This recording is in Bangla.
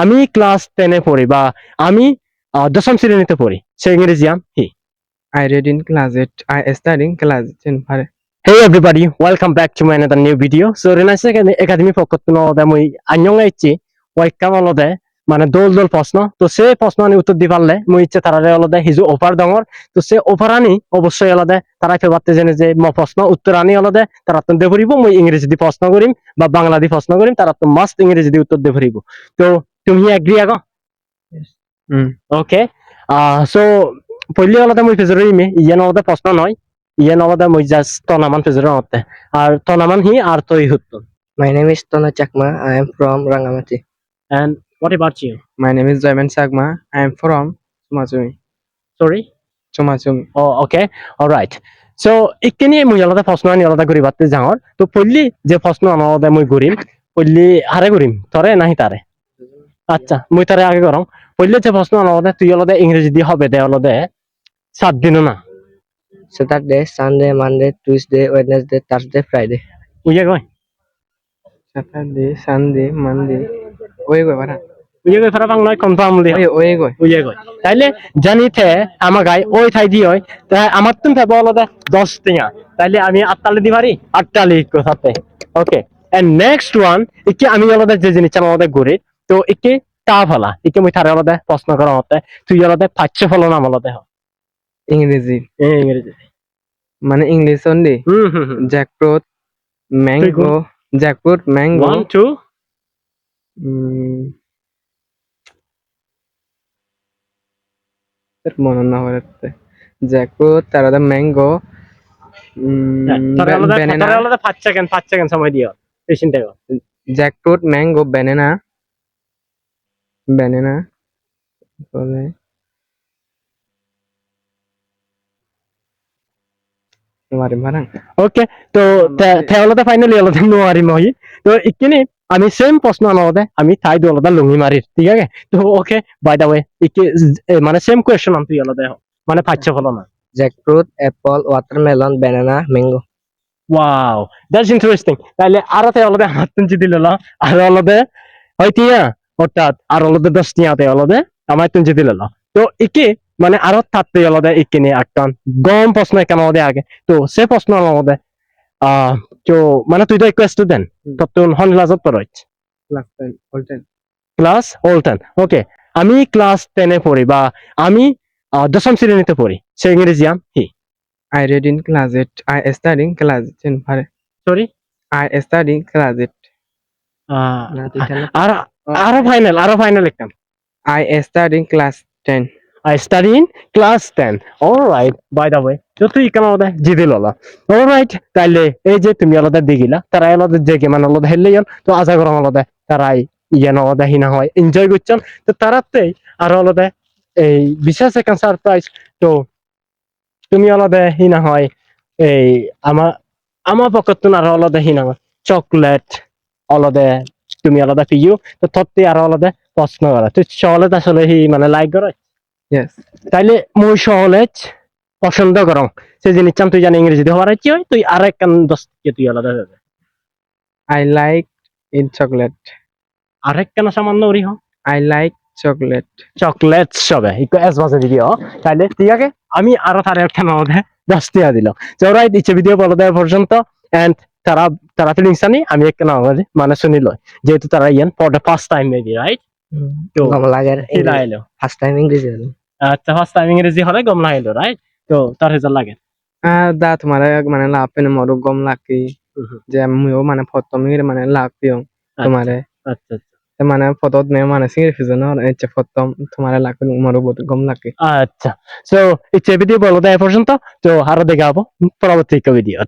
আমি ক্লাস 10 এ পড়ি বা আমি দশম শ্রেণীতে পড়ি সে ইংরেজি হি। I read in class 8. I study in class 10. Pare. Hey everybody, welcome back to my another new video. So Renaissance Academy পক্ষতুন অলদে মই আঞ্জং আইছি ওয়াইকাম অলদে মানে দোল দোল প্রশ্ন তো সে প্রশ্ন আনি উত্তর দি পারলে মই ইচ্ছে তারারে অলদে হিজু অফার দঙর তো সে অফার আনি অবশ্যই অলদে তারা ফেবারতে জেনে যে ম প্রশ্ন উত্তর আনি অলদে তারা তো দে ভরিব মই ইংরেজি দি প্রশ্ন করিম বা বাংলা দি প্রশ্ন করিম তারা তো মাস্ট ইংরেজি দি উত্তর দে ভরিব তো তুমি এগ্রি আগো Yes. ওকে সো পইলে অলদে মই ফেজরি মে ইয়ান অলদে প্রশ্ন নয় ইয়ান অলদে মই জাস্ট তনামান ফেজরি হতে আর তনামান হি আর তৈ হুত্ত My name is Tona Chakma. I am from Rangamati. and what about you My name is Jaiman Sagma. I am from Sumasumi. sorry Sumasumi. oh okay all right so ikkeni মই অলদে প্রশ্ন আনি অলদে করি বাতে যাওয়ার তো পইলি যে প্রশ্ন অলদে মই করিম পইলি হারে করিম তরে নাহি তারে আচ্ছা মই তারে আগে করম পইলে যে প্রশ্ন অলদে তুই অলদে ইংরেজি দি হবে দে অলদে 7 দিন না Saturday, Sunday, Monday, Tuesday, Wednesday, Thursday, Friday. উইয়া কই Saturday, Sunday, Monday. Oye, go, para. উইয়া কই ফরা বাংলায় কনফার্ম লি Oye, go. উইয়া কই তাইলে জানিতে আমার গাই ওই ঠাই দি হয় তাই আমার তুমি ভাবো অলদে 10 টিয়া তাইলে আমি 8 তালে দি পারি 8 তালে কথাতে ওকে এন্ড নেক্সট ওয়ান ইকি আমি অলদে যে জিনিস আমাদের গড়ি তো ইকি তা ফলা ইকি মই থারে অলদে প্রশ্ন করা হতে তুই অলদে পাচ্ছ ফলো না অলদে হ ইংরেজি ইংরেজি মানে ইংলিশ only. হুম Jackfruit, mango, jackfruit, mango. 1 2 মনে না হচ্ছে জ্যাকফ্রুট তারপরে ম্যাঙ্গো তোরে banana, অলদে 5 সেকেন্ড সময় দিও patient time jackfruit, mango, banana, তারপরে তোমার মারাং ওকে তো অলদে ফাইনালি অলদে নোয়ারি মই তো ইকিনি আমি সেম প্রশ্ন অলদে আমি তাই দো অলদে লুঙ্গি মারি ঠিক আছে তো ওকে বাই দা ওয়ে ইকি মানে সেম কোয়েশ্চন আম তুই অলদে মানে পাচ্ছ ফলো না Jackfruit, apple, watermelon, banana, mango. Wow that's interesting তাইলে আরো তে অলদে হাত তুঞ্চি দিল আর অলদে হইতিয়া অর্থাৎ আর অলদে 10 টিয়াতে অলদে আমার তুঞ্চি দিল তো ইকি মানে আরো থাকতে অলদে ইকিনি আটকান গম প্রশ্ন কেন অলদে আগে তো সে প্রশ্ন অলদে তো মানে তুই তো একটু স্টুডেন্ট তখন হন ক্লাসত পড়ছ ক্লাস অল 10 ওকে আমি ক্লাস 10 এ পড়ি বা আমি দশম শ্রেণীতে পড়ি সে ইংরেজি হি I read in class 8. I study in class 10. Pare. Sorry I study in class 8. আর আরো ফাইনাল একটা I study in class 10. I study in class 10 alright by the way তো তুই কেন অলদে জিদি ললা alright তাইলে এই যে তুমি অলদে দিগিলা তারা অলদে যে কে মানে অলদে হেললে তো আশা করম অলদে তারাই ইয়ান অলদে হিনা হয় এনজয় করছেন তো তারাতেই আর অলদে এই বিশেষ একটা সারপ্রাইজ তো তুমি অলদে হিনা হয় এই আমার পক্ষতুন আর অলদে হিনা হয় চকলেট অলদে তুমি অলদে পিও তো তত্তি আর অলদে প্রশ্ন করা তুই চকলেট আসলে হি মানে লাইক করে Yes. তাইলে মই সহলেজ পছন্দ করং সে জিনিস চাম তুই জানি ইংরেজিতে হওয়ার ইচ্ছে হয় তুই আর এক দশ তুই আলাদা হবে I like in chocolate. আর এক কেন সামান্য ওরি হ I like chocolate. চকলেট সবে একটু এস বাজে দিবি তাইলে ঠিক আছে আমি আরো তার একটা মধ্যে 10 টিয়া দিলাম তো রাইট ইচ্ছে ভিডিও বলে দেওয়া পর্যন্ত এন্ড তারা ফিলিংস আনি আমি একটা নাম মানে শুনিল যেহেতু তারা ইয়ান for the first time maybe right তো Gomlager. হিলাইলো First time English. আচ্ছা ফার্স্ট টাইম ইংরেজি হলে গম লাগাইলো রাইট তো তার রেজাল্ট লাগে Da তোমার মানে লাপেন মরু গম লাকি যে আমিও মানে ফতমির মানে লাপিও তোমারে আচ্ছা মানে ফতত মে মানে সিঙ্গি ফিজন এচ্ছে ফতম তোমারে লাপেন মরু গম লাকি আচ্ছা সো ইচ্ছে ভিডিও বলো দেওয়া পর্যন্ত তো আরো দেখাবো পরবর্তী ভিডিও